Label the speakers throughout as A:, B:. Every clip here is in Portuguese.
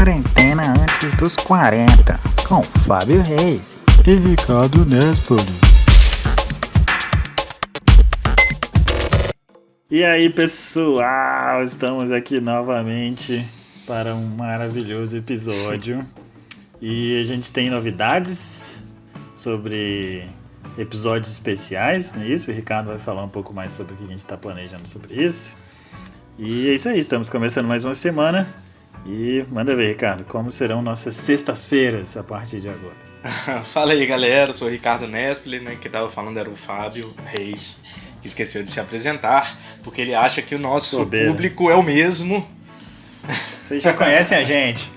A: Quarentena antes dos 40, com Fábio Reis e Ricardo Nespoli. E aí, pessoal, estamos aqui novamente para um maravilhoso episódio. E a gente tem novidades sobre episódios especiais, não é isso? O Ricardo vai falar um pouco mais sobre o que a gente está planejando sobre isso. E é isso aí, estamos começando mais uma semana. E manda ver, Ricardo, como serão nossas sextas-feiras a partir de agora.
B: Fala aí, galera, eu sou o Ricardo Nespoli, né? Quem tava falando era o Fábio Reis, que esqueceu de se apresentar, porque ele acha que o nosso público é o mesmo.
A: Vocês já conhecem a gente.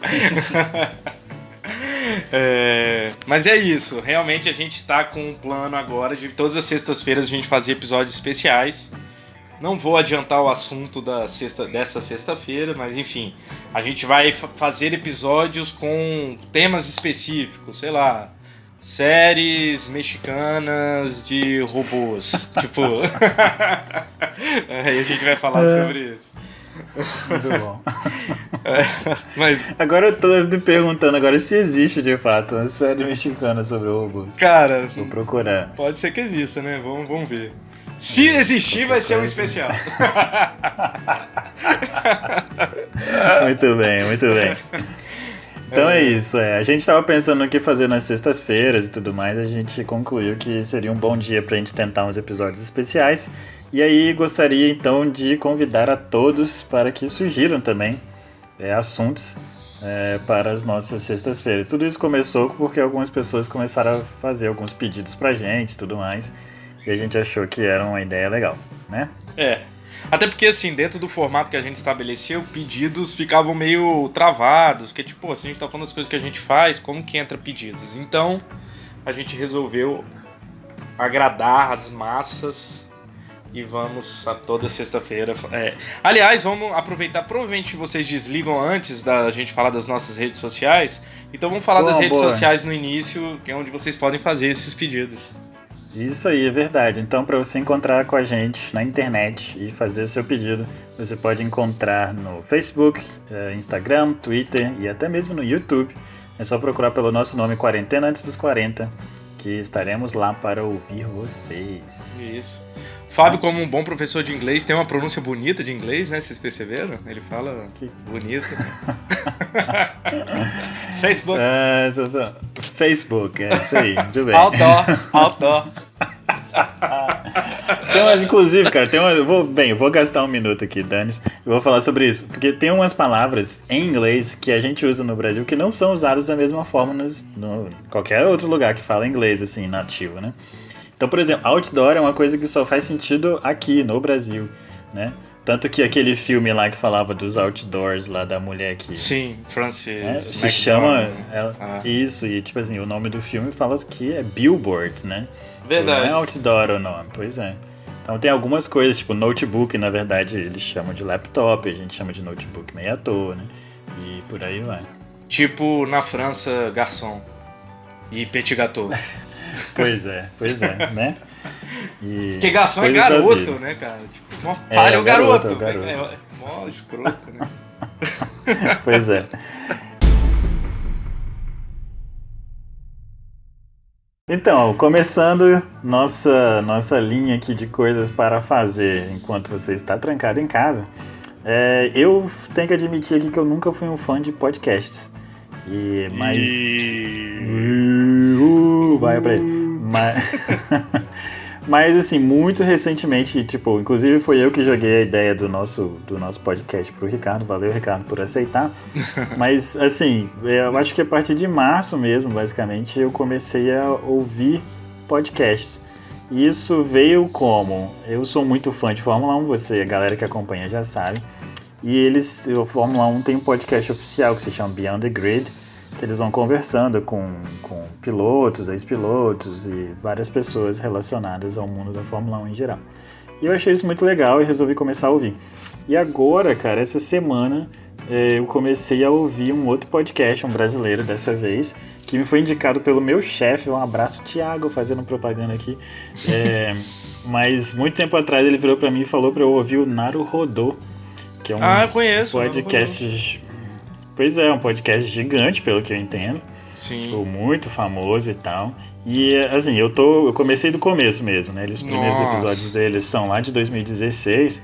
B: Mas é isso, realmente a gente tá com um plano agora de todas as sextas-feiras a gente fazer episódios especiais. Não vou adiantar o assunto dessa sexta-feira, mas enfim, a gente vai fazer episódios com temas específicos, sei lá, séries mexicanas de robôs, tipo, aí a gente vai falar sobre isso.
A: Muito bom.
B: Mas
A: agora eu tô me perguntando agora se existe de fato uma série mexicana sobre robôs.
B: Cara,
A: vou procurar.
B: Pode ser que exista, né? Vamos ver. Se existir, vai ser um especial.
A: Muito bem, muito bem. Então é isso, a gente estava pensando no que fazer nas sextas-feiras e tudo mais, a gente concluiu que seria um bom dia pra gente tentar uns episódios especiais. E aí gostaria então de convidar a todos para que sugiram também assuntos para as nossas sextas-feiras. Tudo isso começou porque algumas pessoas começaram a fazer alguns pedidos pra gente e tudo mais. E a gente achou que era uma ideia legal, né?
B: Até porque, assim, dentro do formato que a gente estabeleceu, pedidos ficavam meio travados. Porque, tipo, se a gente tá falando das coisas que a gente faz, como que entra pedidos? Então, a gente resolveu agradar as massas e vamos a toda sexta-feira. Aliás, vamos aproveitar, provavelmente vocês desligam antes da gente falar das nossas redes sociais. Então vamos falar das redes sociais no início, que é onde vocês podem fazer esses pedidos.
A: Isso aí, é verdade. Então, para você encontrar com a gente na internet e fazer o seu pedido, você pode encontrar no Facebook, Instagram, Twitter e até mesmo no YouTube. É só procurar pelo nosso nome Quarentena Antes dos 40, que estaremos lá para ouvir vocês.
B: Isso. Fábio, como um bom professor de inglês, tem uma pronúncia bonita de inglês, né? Vocês perceberam? Ele fala bonito. Facebook.
A: Facebook, é isso aí, muito bem.
B: Outdoor.
A: Então, inclusive, cara, eu vou gastar um minuto aqui, Danis, eu vou falar sobre isso, porque tem umas palavras em inglês que a gente usa no Brasil que não são usadas da mesma forma no qualquer outro lugar que fala inglês, assim, nativo, né? Então, por exemplo, outdoor é uma coisa que só faz sentido aqui, no Brasil, né? Tanto que aquele filme lá que falava dos outdoors, lá da mulher que...
B: Sim, Francis
A: se chama... Isso, e tipo assim, o nome do filme fala que é Billboard, né?
B: Verdade.
A: Não é outdoor o nome, pois é. Então tem algumas coisas, tipo notebook, na verdade, eles chamam de laptop, a gente chama de notebook meio à toa, né? E por aí vai.
B: Tipo na França, garçom e petit gâteau.
A: Pois é, né?
B: Porque garçom é garoto, né, cara? Tipo, mó palha é o garoto. É mó escroto, né?
A: Pois é. Então, começando nossa linha aqui de coisas para fazer enquanto você está trancado em casa, eu tenho que admitir aqui que eu nunca fui um fã de podcasts. Vai pra aí. Mas assim, muito recentemente, tipo, inclusive foi eu que joguei a ideia do nosso podcast pro Ricardo. Valeu, Ricardo, por aceitar. Mas assim, eu acho que a partir de março mesmo, basicamente, eu comecei a ouvir podcasts. E isso veio como? Eu sou muito fã de Fórmula 1, a galera que acompanha já sabe. E o Fórmula 1 tem um podcast oficial que se chama Beyond the Grid, que eles vão conversando com pilotos, ex-pilotos e várias pessoas relacionadas ao mundo da Fórmula 1 em geral. E eu achei isso muito legal e resolvi começar a ouvir. E agora, cara, essa semana eu comecei a ouvir um outro podcast, um brasileiro dessa vez, que me foi indicado pelo meu chefe. Um abraço, Thiago, fazendo propaganda aqui. Mas muito tempo atrás ele virou pra mim e falou pra eu ouvir o Naruhodô, que é um
B: eu conheço,
A: podcast Pois é um podcast gigante, pelo que eu entendo.
B: Sim.
A: Tipo, muito famoso e tal. E, assim, eu comecei do começo mesmo, né? Os primeiros episódios deles são lá de 2016.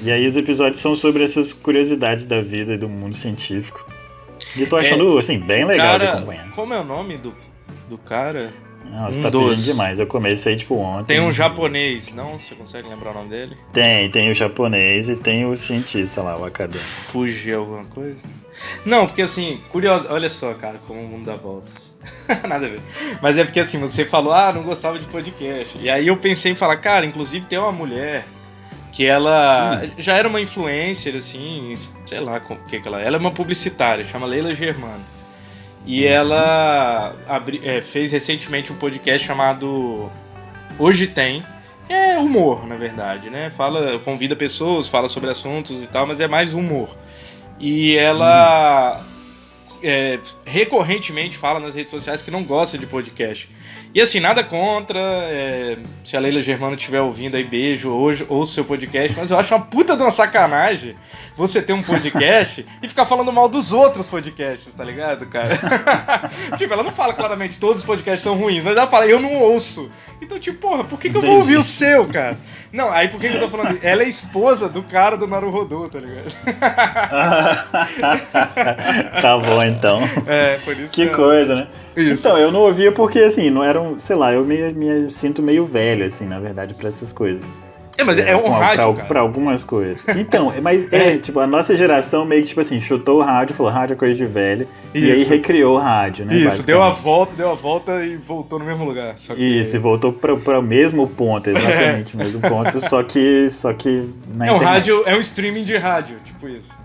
A: E aí os episódios são sobre essas curiosidades da vida e do mundo científico. E eu tô achando, assim, bem legal de acompanhar.
B: Como é o nome do cara?
A: Não, você tá pedindo demais. Eu comecei, tipo, ontem.
B: Tem um japonês, não? Você consegue lembrar o nome dele?
A: Tem o japonês e tem o cientista lá, o acadêmico.
B: Fugir alguma coisa? Não, porque assim, curioso, olha só, cara, como o mundo dá voltas. Nada a ver. Mas é porque assim, você falou, não gostava de podcast. E aí eu pensei em falar, cara, inclusive tem uma mulher que ela já era uma influencer, assim, sei lá o que ela é. Ela é uma publicitária, chama Leila Germano. E ela fez recentemente um podcast chamado Hoje Tem, que é humor, na verdade, né? Convida pessoas, fala sobre assuntos e tal, mas é mais humor. E ela recorrentemente fala nas redes sociais que não gosta de podcast. E assim, nada contra, se a Leila Germano estiver ouvindo aí, beijo, hoje ouço seu podcast, mas eu acho uma puta de uma sacanagem você ter um podcast e ficar falando mal dos outros podcasts, tá ligado, cara? Tipo, ela não fala claramente todos os podcasts são ruins, mas ela fala, eu não ouço. Então, tipo, porra, por que eu vou ouvir o seu, cara? Não, aí por que eu tô falando? Ela é esposa do cara do Naruhodô, tá ligado?
A: Tá bom, então.
B: Por isso
A: que coisa, né?
B: Isso.
A: Então, eu não ouvia porque, assim, não era sei lá, eu me sinto meio velho, assim, na verdade, pra essas coisas.
B: Mas é um rádio, cara.
A: Pra algumas coisas. Então, mas tipo, a nossa geração meio que, tipo assim, chutou o rádio, falou, rádio é coisa de velho, e aí recriou o rádio, né?
B: Isso, deu a volta e voltou no mesmo lugar. Só que...
A: Isso, e voltou para o mesmo ponto, exatamente, o mesmo ponto, só que na internet.
B: Rádio, é um streaming de rádio, tipo isso.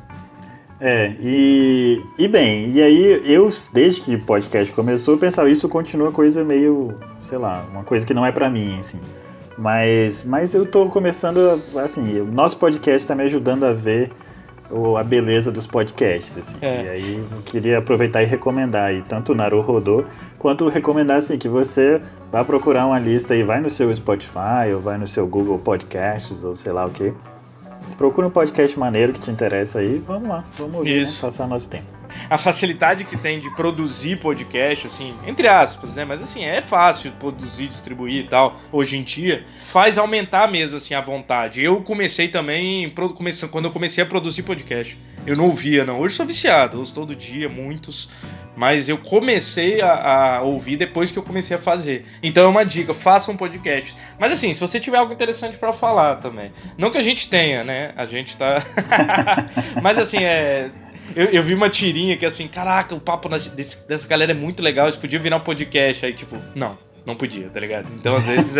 A: E bem, e aí eu, desde que o podcast começou, eu pensava, isso continua coisa meio, sei lá, uma coisa que não é pra mim, assim. Mas eu tô começando, assim, o nosso podcast tá me ajudando a ver a beleza dos podcasts, assim. E aí eu queria aproveitar e recomendar aí, tanto o Naruhodô, quanto recomendar, assim, que você vá procurar uma lista aí, vai no seu Spotify, ou vai no seu Google Podcasts, ou sei lá o quê. Procura um podcast maneiro que te interessa aí, vamos lá, vamos ouvir, né? Passar nosso tempo.
B: A facilidade que tem de produzir podcast, assim, entre aspas, né? Mas assim, é fácil produzir, distribuir e tal, hoje em dia, faz aumentar mesmo, assim, a vontade. Eu comecei também, quando eu comecei a produzir podcast, eu não ouvia, não. Hoje eu sou viciado, eu ouço todo dia, muitos, mas eu comecei a ouvir depois que eu comecei a fazer. Então é uma dica, faça um podcast. Mas assim, se você tiver algo interessante pra falar também, não que a gente tenha, né? A gente tá... Mas assim, Eu vi uma tirinha que assim, caraca, o papo dessa galera é muito legal, eles podiam virar um podcast. Aí tipo, não podia, tá ligado? Então às vezes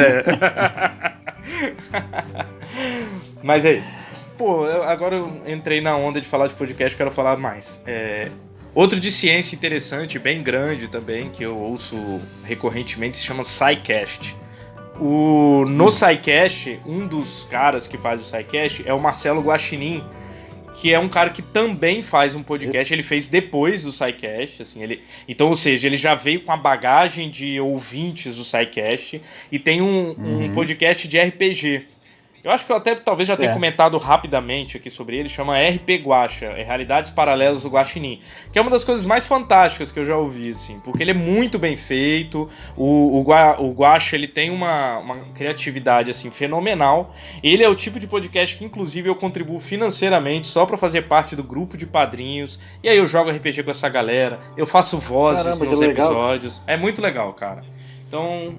B: Mas é isso. Pô, agora eu entrei na onda de falar de podcast, quero falar mais. Outro de ciência interessante, bem grande também, que eu ouço recorrentemente, se chama SciCast. No SciCast, um dos caras que faz o SciCast é o Marcelo Guaxinim, que é um cara que também faz um podcast. Ele fez depois do SciCast, assim, então, ou seja, ele já veio com a bagagem de ouvintes do SciCast e tem um podcast de RPG. Eu acho que eu até talvez já tenha comentado rapidamente aqui sobre ele, chama RP Guaxa, Realidades Paralelas do Guaxinim, que é uma das coisas mais fantásticas que eu já ouvi, assim, porque ele é muito bem feito, o Guaxa, ele tem uma criatividade, assim, fenomenal. Ele é o tipo de podcast que, inclusive, eu contribuo financeiramente só pra fazer parte do grupo de padrinhos, e aí eu jogo RPG com essa galera, eu faço vozes nos episódios, é muito legal, cara. Então...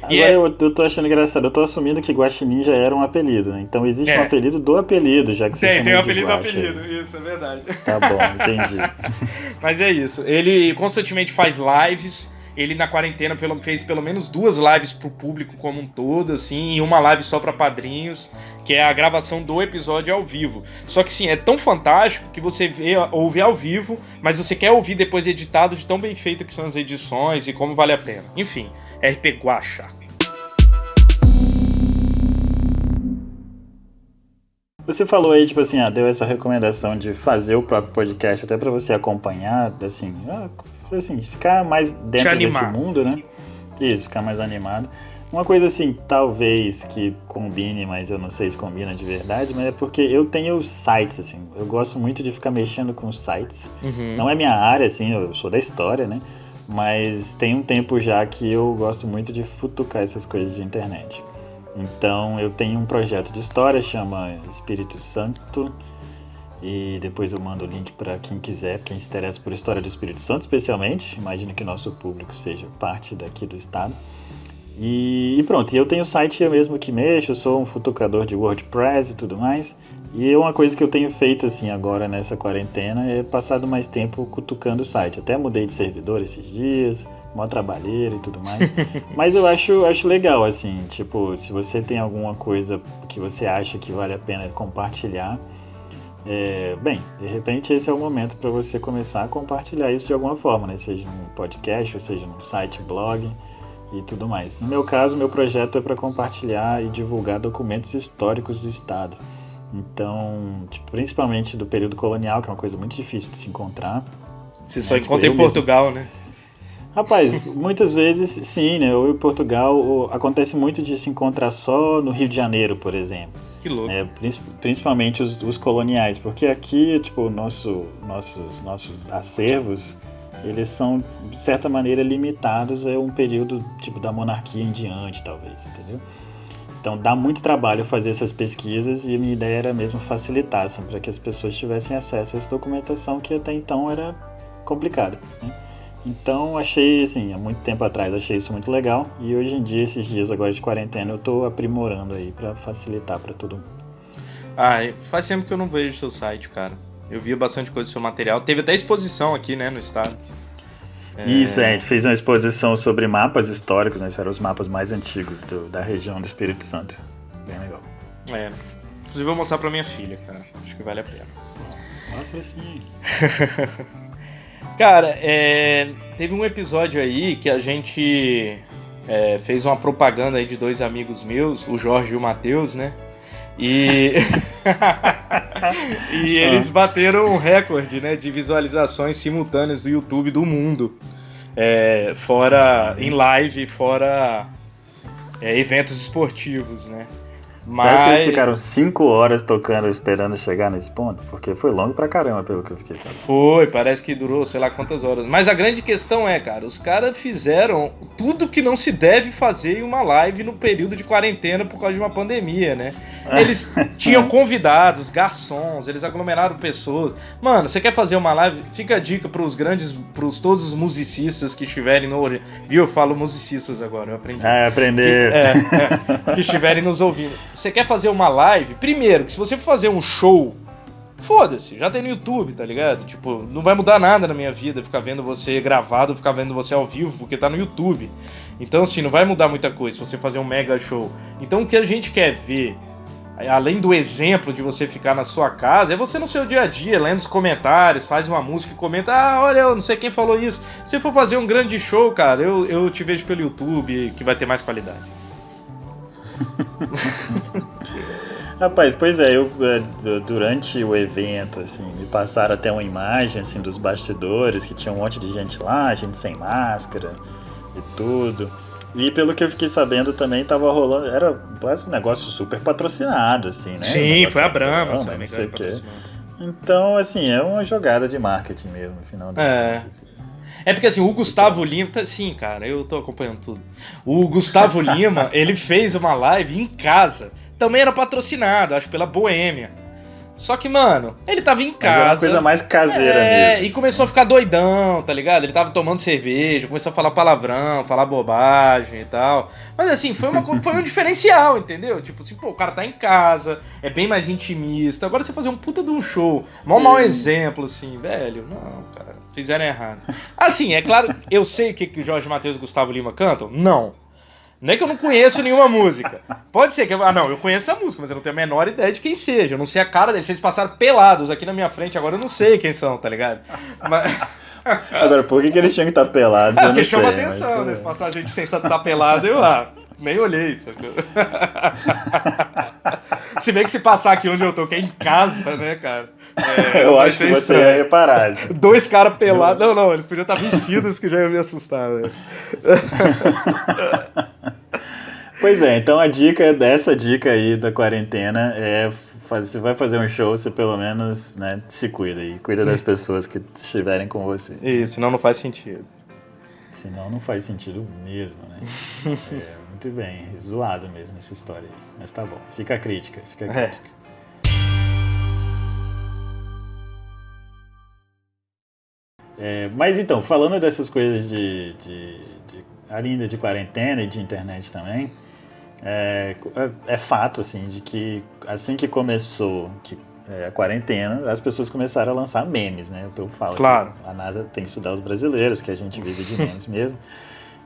A: Agora eu tô achando engraçado, eu tô assumindo que Guaxinim já era um apelido, né? Então existe um apelido do apelido, já que você chama
B: tem um apelido do apelido, isso, é verdade.
A: Tá bom, entendi.
B: Mas é isso, ele constantemente faz lives, ele na quarentena fez pelo menos 2 lives pro público como um todo, assim, e uma live só pra padrinhos, que é a gravação do episódio ao vivo. Só que sim, é tão fantástico que você ouve ao vivo, mas você quer ouvir depois editado de tão bem feito que são as edições e como vale a pena. Enfim, RP Guaxa.
A: Você falou aí, tipo assim, deu essa recomendação de fazer o próprio podcast até pra você acompanhar, assim, ficar mais dentro desse mundo, né? Isso, ficar mais animado. Uma coisa assim, talvez que combine, mas eu não sei se combina de verdade, mas é porque eu tenho sites, assim, eu gosto muito de ficar mexendo com sites. Não é minha área, assim, eu sou da história, né? Mas tem um tempo já que eu gosto muito de futucar essas coisas de internet. Então eu tenho um projeto de história, chama Espírito Santo, e depois eu mando o link para quem quiser, quem se interessa por história do Espírito Santo especialmente. Imagino que nosso público seja parte daqui do estado. E pronto, e eu tenho o site eu mesmo que mexo, eu sou um futucador de WordPress e tudo mais. E uma coisa que eu tenho feito assim agora nessa quarentena é passado mais tempo cutucando o site. Até mudei de servidor esses dias, mó trabalheira e tudo mais. Mas eu acho legal, assim, tipo, se você tem alguma coisa que você acha que vale a pena compartilhar, bem, de repente esse é o momento para você começar a compartilhar isso de alguma forma, né? Seja num podcast, ou seja num site, blog e tudo mais. No meu caso, meu projeto é para compartilhar e divulgar documentos históricos do Estado. Então, tipo, principalmente do período colonial, que é uma coisa muito difícil de se encontrar.
B: Você só encontra em Portugal, né?
A: Rapaz, muitas vezes sim, né? Ou em Portugal, acontece muito de se encontrar só no Rio de Janeiro, por exemplo.
B: Que louco.
A: Principalmente os coloniais, porque aqui, tipo, nossos acervos, eles são, de certa maneira, limitados a um período, tipo, da monarquia em diante, talvez, entendeu? Então, dá muito trabalho fazer essas pesquisas e a minha ideia era mesmo facilitar, assim, para que as pessoas tivessem acesso a essa documentação que até então era complicada, né? Então, achei, assim, há muito tempo atrás, achei isso muito legal. E hoje em dia, esses dias agora de quarentena, eu tô aprimorando aí para facilitar para todo mundo.
B: Faz tempo que eu não vejo seu site, cara. Eu via bastante coisa do seu material. Teve até exposição aqui, né, no estado.
A: Isso, a gente fez uma exposição sobre mapas históricos, né? Isso eram os mapas mais antigos da região do Espírito Santo. Bem legal.
B: Inclusive, eu vou mostrar pra minha filha, cara. Acho que vale a pena.
A: Mostra sim.
B: Cara, teve um episódio aí que a gente fez uma propaganda aí de dois amigos meus, o Jorge e o Matheus, né? E eles bateram um recorde, né, de visualizações simultâneas do YouTube do mundo, fora em live, fora eventos esportivos, né?
A: Você acha que eles ficaram 5 horas tocando, esperando chegar nesse ponto? Porque foi longo pra caramba, pelo que eu fiquei sabendo.
B: Foi, parece que durou sei lá quantas horas. Mas a grande questão cara, os caras fizeram tudo que não se deve fazer em uma live no período de quarentena por causa de uma pandemia, né? Eles tinham convidados, garçons, eles aglomeraram pessoas. Mano, você quer fazer uma live? Fica a dica pros todos os musicistas que estiverem no... Viu? Eu falo musicistas agora, eu aprendi.
A: Aprender.
B: Que estiverem nos ouvindo. Você quer fazer uma live? Primeiro, que se você for fazer um show, foda-se, já tem no YouTube, tá ligado? Tipo, não vai mudar nada na minha vida ficar vendo você gravado, ficar vendo você ao vivo, porque tá no YouTube. Então, assim, não vai mudar muita coisa se você fazer um mega show. Então, o que a gente quer ver, além do exemplo de você ficar na sua casa, é você no seu dia a dia, lendo os comentários, faz uma música e comenta, olha, eu não sei quem falou isso. Se for fazer um grande show, cara, eu te vejo pelo YouTube, que vai ter mais qualidade.
A: Rapaz, pois eu durante o evento, assim, me passaram até uma imagem, assim, dos bastidores, que tinha um monte de gente lá, gente sem máscara e tudo. E pelo que eu fiquei sabendo também tava rolando, era quase um negócio super patrocinado, assim, né?
B: Sim, foi a Brahma,
A: não sei o quê. Então, assim, é uma jogada de marketing mesmo, no final das contas. Assim.
B: Porque assim, o Gustavo Lima... Sim, cara, eu tô acompanhando tudo. O Gustavo Lima, ele fez uma live em casa. Também era patrocinado, acho, pela Boêmia. Só que, mano, ele tava em casa... Mas era
A: uma coisa mais caseira mesmo.
B: E começou a ficar doidão, tá ligado? Ele tava tomando cerveja, começou a falar palavrão, falar bobagem e tal. Mas assim, foi um diferencial, entendeu? Tipo assim, pô, o cara tá em casa, é bem mais intimista. Agora você fazer um puta de um show, mau exemplo, assim, velho, não, cara. Fizeram errado. Assim, é claro, eu sei o que o Jorge Matheus e o Gustavo Lima cantam? Não. Não é que eu não conheço nenhuma música. Pode ser que... eu conheço a música, mas eu não tenho a menor ideia de quem seja. Eu não sei a cara deles. Se eles passaram pelados aqui na minha frente, agora eu não sei quem são, tá ligado? Mas...
A: Agora, por que eles tinham que estar pelados?
B: Porque chama atenção, né? Se passar gente sem estar pelado, eu nem olhei. Sacou? Se bem que se passar aqui onde eu tô, que é em casa, né, cara?
A: Eu acho que você ia reparar.
B: Dois caras pelados. Não, eles podiam estar vestidos que já ia me assustar, velho.
A: Pois é, então a dica dessa dica aí da quarentena é se vai fazer um show, você pelo menos, né, se cuida e cuida das pessoas que estiverem com você.
B: Isso, senão não faz sentido.
A: Senão não faz sentido mesmo, né? Muito bem, zoado mesmo essa história aí. Mas tá bom, fica a crítica, fica a crítica. Mas então, falando dessas coisas ainda de quarentena e de internet também, é fato, assim, de que assim que começou a quarentena, as pessoas começaram a lançar memes, né? Eu falo
B: claro.
A: Que a NASA tem que estudar os brasileiros, que a gente vive de memes mesmo.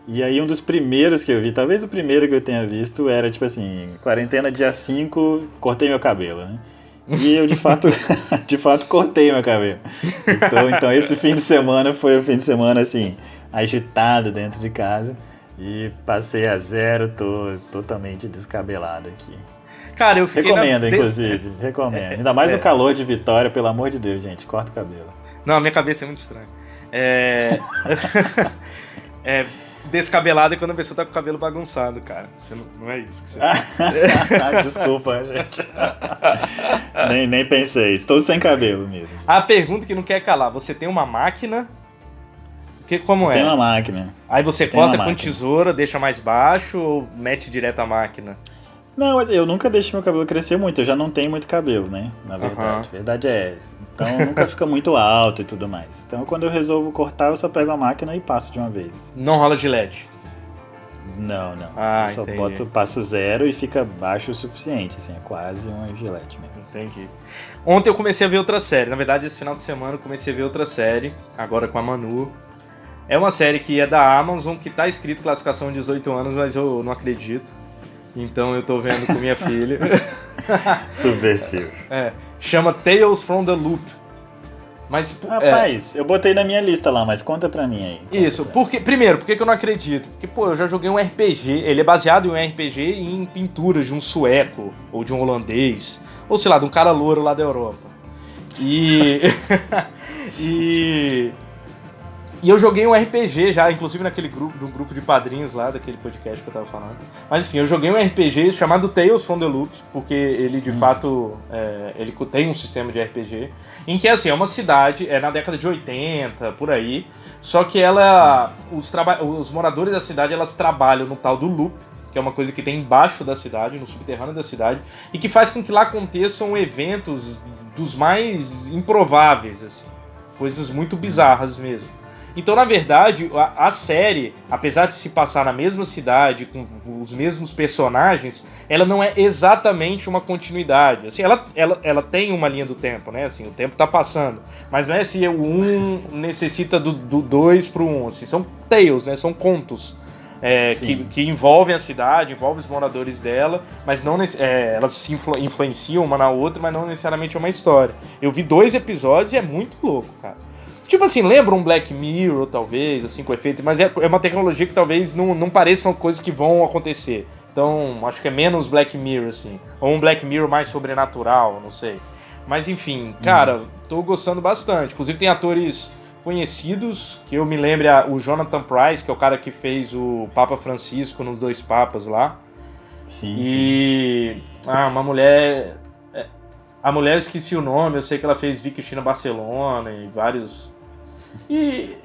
A: E aí um dos primeiros que eu vi, talvez o primeiro que eu tenha visto, era tipo assim, quarentena dia 5, cortei meu cabelo, né? E eu de fato cortei meu cabelo. Então esse fim de semana foi um fim de semana assim, agitado dentro de casa. E passei a 0, tô totalmente descabelado aqui.
B: Cara, eu fiquei
A: inclusive, recomendo. Ainda mais o calor de Vitória, pelo amor de Deus, gente, corta o cabelo.
B: Não, a minha cabeça é muito estranha. Descabelado é quando a pessoa tá com o cabelo bagunçado, cara. Você não é isso que você...
A: Desculpa, gente. nem pensei. Estou sem cabelo mesmo.
B: A pergunta que não quer calar. Você tem uma máquina? Como é?
A: Tem uma máquina.
B: Aí você corta com tesoura, deixa mais baixo ou mete direto a máquina?
A: Não, mas eu nunca deixo meu cabelo crescer muito. Eu já não tenho muito cabelo, né? Na verdade. A verdade é essa. Então nunca fica muito alto e tudo mais. Então quando eu resolvo cortar, eu só pego a máquina e passo de uma vez.
B: Não rola Gillette?
A: Não. Eu só passo 0 e fica baixo o suficiente. Assim, é quase uma Gillette mesmo.
B: Entendi. Ontem eu comecei a ver outra série. Na verdade, esse final de semana eu comecei a ver outra série. Agora com a Manu. É uma série que é da Amazon, que tá escrito classificação 18 anos, mas eu não acredito. Então eu tô vendo com minha filha.
A: Subversivo.
B: Chama Tales from the Loop. Mas,
A: rapaz, eu botei na minha lista lá, mas conta pra mim aí.
B: Isso, primeiro, por que eu não acredito? Porque, eu já joguei um RPG, ele é baseado em um RPG e em pinturas de um sueco, ou de um holandês, ou sei lá, de um cara louro lá da Europa. E eu joguei um RPG já, inclusive naquele grupo de padrinhos lá, daquele podcast que eu tava falando. Mas enfim, eu joguei um RPG chamado Tales from the Loop, porque ele de fato, ele tem um sistema de RPG, em que assim, é uma cidade, na década de 80, por aí, só que os moradores da cidade, elas trabalham no tal do Loop, que é uma coisa que tem embaixo da cidade, no subterrâneo da cidade, e que faz com que lá aconteçam eventos dos mais improváveis, assim, coisas muito bizarras mesmo. Então, na verdade, a série, apesar de se passar na mesma cidade, com os mesmos personagens, ela não é exatamente uma continuidade. Assim, ela tem uma linha do tempo, né? Assim, o tempo tá passando. Mas não é se o 1 necessita do 2 pro 1. Assim, são tales, né? São contos que envolvem a cidade, envolvem os moradores dela, mas não elas se influenciam uma na outra, mas não necessariamente é uma história. Eu vi 2 episódios e é muito louco, cara. Tipo assim, lembra um Black Mirror, talvez, assim, com efeito, mas é uma tecnologia que talvez não pareçam coisas que vão acontecer. Então, acho que é menos Black Mirror, assim. Ou um Black Mirror mais sobrenatural, não sei. Mas, enfim, cara, tô gostando bastante. Inclusive, tem atores conhecidos, que eu me lembro, o Jonathan Pryce, que é o cara que fez o Papa Francisco nos 2 Papas lá. Sim. Uma mulher... A mulher, eu esqueci o nome, eu sei que ela fez Vicky Cristina Barcelona e vários...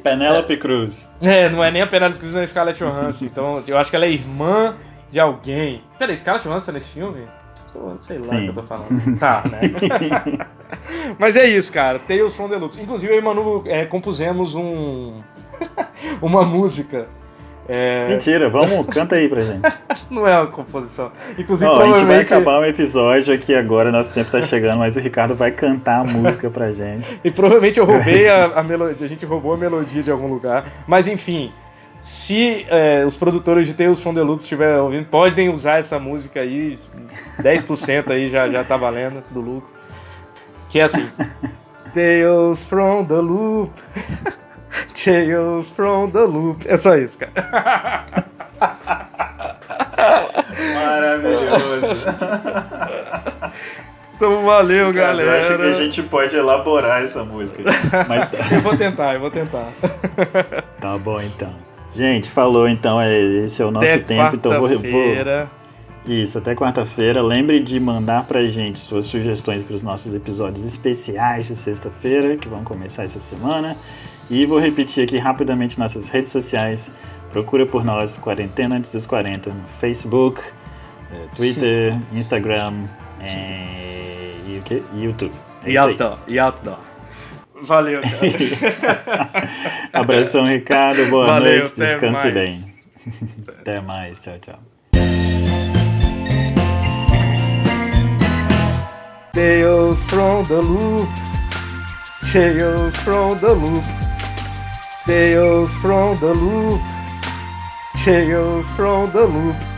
A: Penélope Cruz.
B: Não é nem a Penélope Cruz, nem a Scarlett Johansson. Então, eu acho que ela é irmã de alguém. Peraí, Scarlett Johansson tá nesse filme? Sei lá o que eu tô falando. Tá, né? Mas é isso, cara. Tales from the Loop. Inclusive, eu e o Manu compusemos uma música.
A: Mentira, canta aí pra gente.
B: Não é uma composição. Inclusive,
A: provavelmente... A gente vai acabar um episódio aqui agora, nosso tempo tá chegando, mas o Ricardo vai cantar a música pra gente.
B: E provavelmente eu roubei a melodia, a gente roubou a melodia de algum lugar. Mas enfim, se os produtores de Tales from the Loop estiverem ouvindo, podem usar essa música aí, 10% aí já tá valendo do lucro. Que é assim: Tales from the Loop. Tales from the Loop. É só isso, cara.
A: Maravilhoso.
B: Então valeu, galera.
A: Eu acho que a gente pode elaborar essa música. Mas...
B: eu vou tentar.
A: Tá bom, então. Gente, falou, então. Esse é o nosso tempo. Então Isso, até quarta-feira. Lembre de mandar pra gente suas sugestões para os nossos episódios especiais de sexta-feira, que vão começar essa semana. E vou repetir aqui rapidamente nossas redes sociais. Procura por nós, Quarentena Antes dos 40, no Facebook, Twitter, Instagram e o quê? YouTube.
C: E outdoor.
B: Valeu, cara.
A: Abração, Ricardo. Boa noite.
B: Até
A: Descanse
B: mais.
A: bem. Até mais. Tchau, tchau.
C: Tales from the loop. Tales from the loop. Tales from the loop. Tales from the loop.